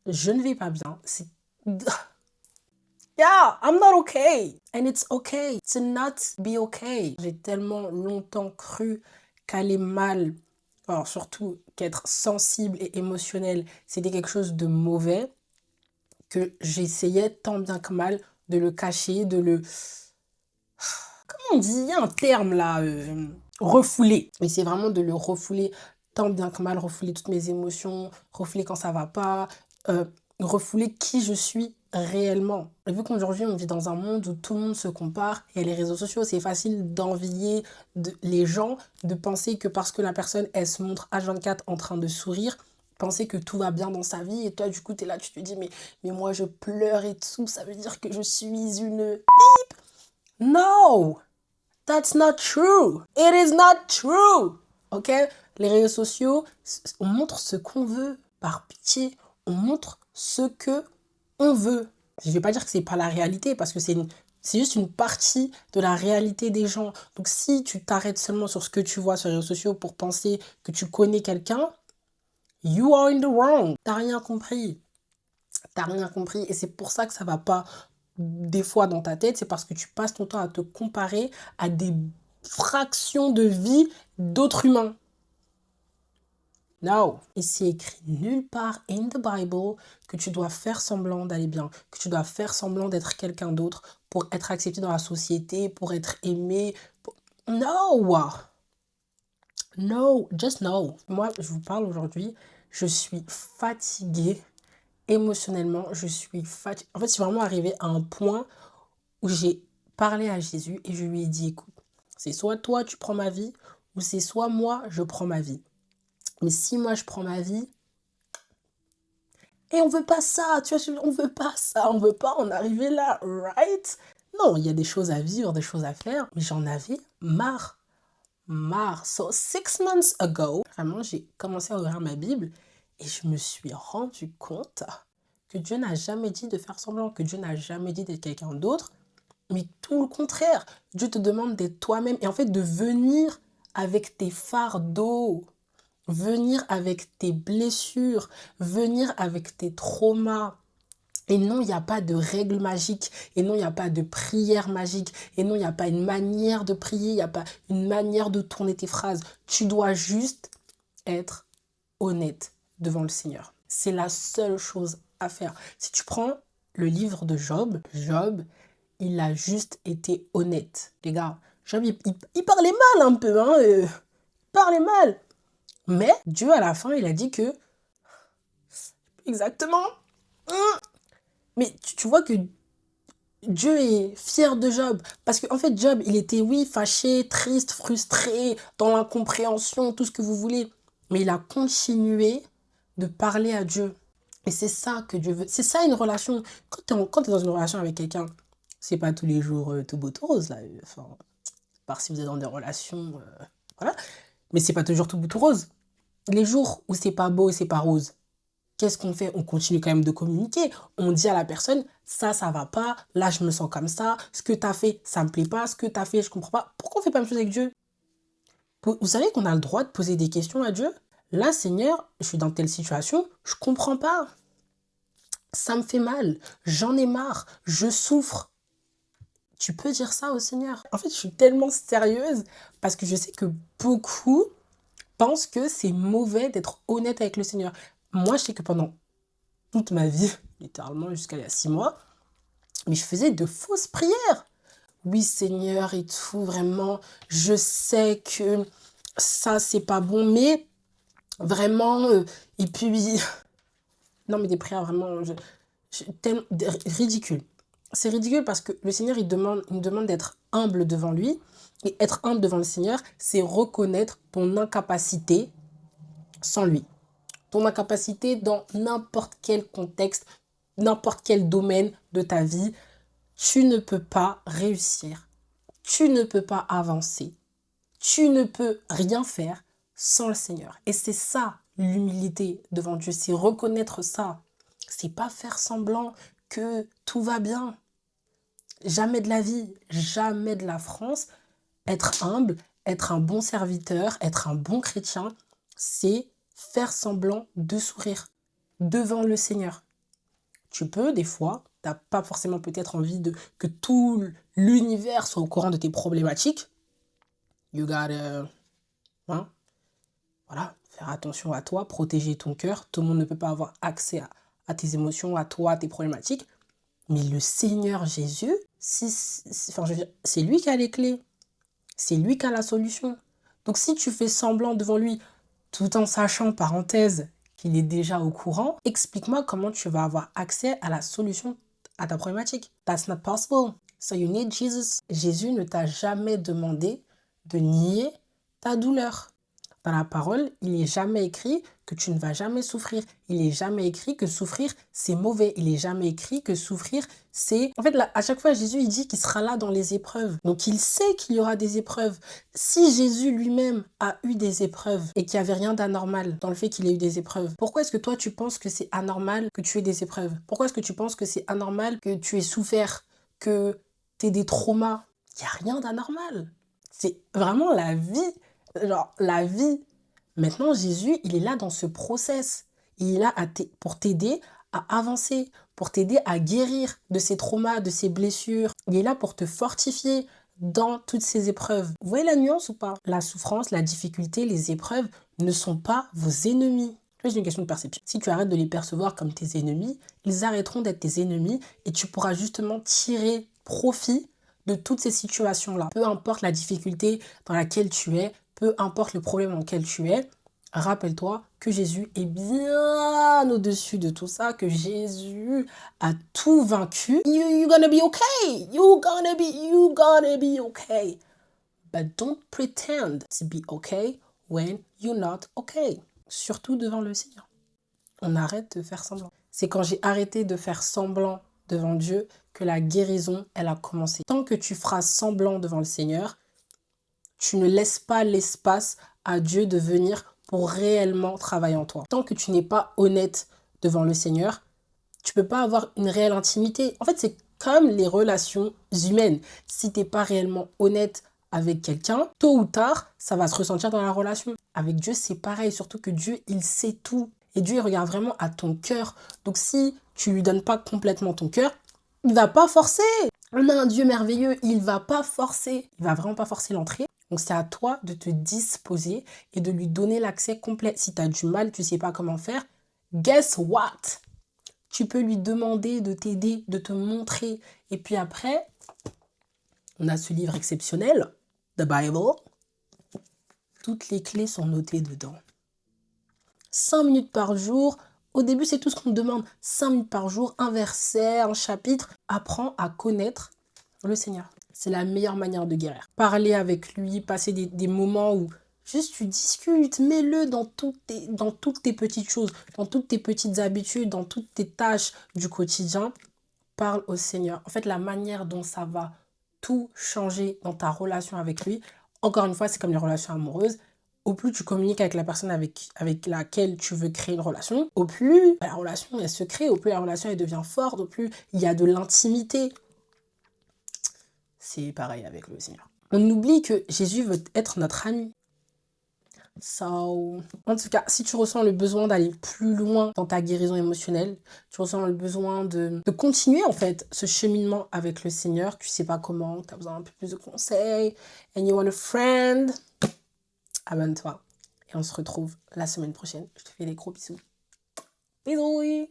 je ne vais pas bien. Yeah, I'm not okay. And it's okay to not be okay. J'ai tellement longtemps cru qu'aller mal, alors surtout qu'être sensible et émotionnel, c'était quelque chose de mauvais, que j'essayais tant bien que mal de le cacher, de le... Comment on dit? Il y a un terme là, refouler. Mais c'est vraiment de le refouler tant bien que mal, refouler toutes mes émotions, refouler quand ça va pas, euh, refouler qui je suis réellement. Et vu qu'aujourd'hui on vit dans un monde où tout le monde se compare, et les réseaux sociaux, c'est facile d'envier les gens, de penser que parce que la personne, elle se montre H24 en train de sourire, penser que tout va bien dans sa vie, et toi du coup t'es là, tu te dis mais moi je pleure et tout, ça veut dire que je suis une... No! That's not true. It is not true. Ok? Les réseaux sociaux, on montre ce qu'on veut. Par pitié, on montre ce que on veut. Je ne vais pas dire que c'est pas la réalité parce que c'est juste une partie de la réalité des gens. Donc si tu t'arrêtes seulement sur ce que tu vois sur les réseaux sociaux pour penser que tu connais quelqu'un, you are in the wrong. T'as rien compris. T'as rien compris. Et c'est pour ça que ça va pas des fois dans ta tête, c'est parce que tu passes ton temps à te comparer à des fractions de vie d'autres humains. No. Et c'est écrit nulle part in the Bible que tu dois faire semblant d'aller bien, que tu dois faire semblant d'être quelqu'un d'autre pour être accepté dans la société, pour être aimé. No. No, just no. Moi, je vous parle aujourd'hui, je suis fatiguée émotionnellement, je suis fatiguée. En fait, je suis vraiment arrivée à un point où j'ai parlé à Jésus et je lui ai dit, écoute, c'est soit toi tu prends ma vie ou c'est soit moi je prends ma vie. Mais si moi je prends ma vie, et on veut pas ça, tu vois, on veut pas ça, on veut pas en arriver là, right? Non, il y a des choses à vivre, des choses à faire, mais j'en avais marre. Marre. So, 6 months ago, vraiment, j'ai commencé à ouvrir ma Bible et je me suis rendu compte que Dieu n'a jamais dit de faire semblant, que Dieu n'a jamais dit d'être quelqu'un d'autre, mais tout le contraire. Dieu te demande d'être toi-même et en fait de venir avec tes fardeaux, venir avec tes blessures, venir avec tes traumas. Et non, il n'y a pas de règle magique. Et non, il n'y a pas de prière magique. Et non, il n'y a pas une manière de prier. Il n'y a pas une manière de tourner tes phrases. Tu dois juste être honnête devant le Seigneur. C'est la seule chose à faire. Si tu prends le livre de Job, il a juste été honnête. Les gars, Job, il parlait mal un peu. Hein, il parlait mal. Mais Dieu, à la fin, il a dit que... Exactement. Mais tu vois que Dieu est fier de Job. Parce qu'en fait, Job, il était, oui, fâché, triste, frustré, dans l'incompréhension, tout ce que vous voulez. Mais il a continué de parler à Dieu. Et c'est ça que Dieu veut. C'est ça une relation. Quand tu es dans une relation avec quelqu'un, c'est pas tous les jours tout beau, tout rose. Là. Enfin, part si vous êtes dans des relations. Voilà. Mais c'est pas toujours tout beau, tout rose. Les jours où c'est pas beau et c'est pas rose, qu'est-ce qu'on fait? On continue quand même de communiquer. On dit à la personne, ça va pas, là je me sens comme ça, ce que tu as fait, ça me plaît pas, ce que tu as fait, je comprends pas. Pourquoi on fait pas la même chose avec Dieu? Vous savez qu'on a le droit de poser des questions à Dieu? Là, Seigneur, je suis dans telle situation, je comprends pas. Ça me fait mal, j'en ai marre, je souffre. Tu peux dire ça au Seigneur. En fait, je suis tellement sérieuse parce que je sais que beaucoup pensent que c'est mauvais d'être honnête avec le Seigneur. Moi, je sais que pendant toute ma vie, littéralement jusqu'à il y a 6 mois, mais je faisais de fausses prières. Oui, Seigneur, et tout, vraiment, je sais que ça, c'est pas bon, mais vraiment, et puis, non, mais des prières vraiment, ridicule. C'est ridicule parce que le Seigneur, il nous demande d'être humble devant lui. Et être humble devant le Seigneur, c'est reconnaître ton incapacité sans lui. Ton incapacité dans n'importe quel contexte, n'importe quel domaine de ta vie. Tu ne peux pas réussir. Tu ne peux pas avancer. Tu ne peux rien faire sans le Seigneur. Et c'est ça, l'humilité devant Dieu. C'est reconnaître ça. C'est pas faire semblant que tout va bien. Jamais de la vie, jamais de la France. Être humble, être un bon serviteur, être un bon chrétien, c'est faire semblant de sourire devant le Seigneur. Tu peux, des fois, t'as pas forcément peut-être envie que tout l'univers soit au courant de tes problématiques. You gotta, hein, voilà, faire attention à toi, protéger ton cœur. Tout le monde ne peut pas avoir accès à tes émotions, à toi, à tes problématiques. Mais le Seigneur Jésus, enfin, je veux dire, c'est lui qui a les clés. C'est lui qui a la solution. Donc si tu fais semblant devant lui, tout en sachant, parenthèse, qu'il est déjà au courant, explique-moi comment tu vas avoir accès à la solution à ta problématique. That's not possible. So you need Jesus. Jésus ne t'a jamais demandé de nier ta douleur. Dans la parole, il n'est jamais écrit que tu ne vas jamais souffrir. Il n'est jamais écrit que souffrir, c'est mauvais. Il n'est jamais écrit que souffrir, c'est... En fait, là, à chaque fois, Jésus, il dit qu'il sera là dans les épreuves. Donc, il sait qu'il y aura des épreuves. Si Jésus lui-même a eu des épreuves et qu'il n'y avait rien d'anormal dans le fait qu'il ait eu des épreuves, pourquoi est-ce que toi, tu penses que c'est anormal que tu aies des épreuves? Pourquoi est-ce que tu penses que c'est anormal que tu aies souffert, que tu aies des traumas? Il n'y a rien d'anormal. C'est vraiment la vie. Genre, la vie. Maintenant, Jésus, il est là dans ce process. Il est là pour t'aider à avancer, pour t'aider à guérir de ces traumas, de ces blessures. Il est là pour te fortifier dans toutes ces épreuves. Vous voyez la nuance ou pas? La souffrance, la difficulté, les épreuves ne sont pas vos ennemis. C'est une question de perception. Si tu arrêtes de les percevoir comme tes ennemis, ils arrêteront d'être tes ennemis et tu pourras justement tirer profit de toutes ces situations-là. Peu importe la difficulté dans laquelle tu es, peu importe le problème dans lequel tu es, rappelle-toi que Jésus est bien au-dessus de tout ça, que Jésus a tout vaincu. You're gonna be okay. You're gonna be okay. But don't pretend to be okay when you're not okay. Surtout devant le Seigneur. On arrête de faire semblant. C'est quand j'ai arrêté de faire semblant devant Dieu que la guérison, elle a commencé. Tant que tu feras semblant devant le Seigneur, tu ne laisses pas l'espace à Dieu de venir pour réellement travailler en toi. Tant que tu n'es pas honnête devant le Seigneur, tu peux pas avoir une réelle intimité. En fait, c'est comme les relations humaines. Si tu n'es pas réellement honnête avec quelqu'un, tôt ou tard, ça va se ressentir dans la relation. Avec Dieu, c'est pareil. Surtout que Dieu, il sait tout. Et Dieu, il regarde vraiment à ton cœur. Donc si tu lui donnes pas complètement ton cœur, il va pas forcer. On a un Dieu merveilleux, il va pas forcer. Il va vraiment pas forcer l'entrée. Donc c'est à toi de te disposer et de lui donner l'accès complet. Si tu as du mal, tu sais pas comment faire, guess what? Tu peux lui demander de t'aider, de te montrer. Et puis après, on a ce livre exceptionnel, The Bible. Toutes les clés sont notées dedans. 5 minutes par jour. Au début, c'est tout ce qu'on te demande. 5 minutes par jour, un verset, un chapitre. Apprends à connaître le Seigneur. C'est la meilleure manière de guérir. Parler avec lui, passer des moments où juste tu discutes, mets-le dans toutes tes petites choses, dans toutes tes petites habitudes, dans toutes tes tâches du quotidien. Parle au Seigneur. En fait, la manière dont ça va tout changer dans ta relation avec lui, encore une fois, c'est comme les relations amoureuses. Au plus tu communiques avec la personne avec laquelle tu veux créer une relation, au plus la relation elle se crée, au plus la relation elle devient forte, au plus il y a de l'intimité. C'est pareil avec le Seigneur. On oublie que Jésus veut être notre ami. So, en tout cas, si tu ressens le besoin d'aller plus loin dans ta guérison émotionnelle, tu ressens le besoin de continuer en fait ce cheminement avec le Seigneur, tu sais pas comment, tu as besoin un peu plus de conseils, and you want a friend, abonne-toi. Et on se retrouve la semaine prochaine. Je te fais des gros bisous. Bisous!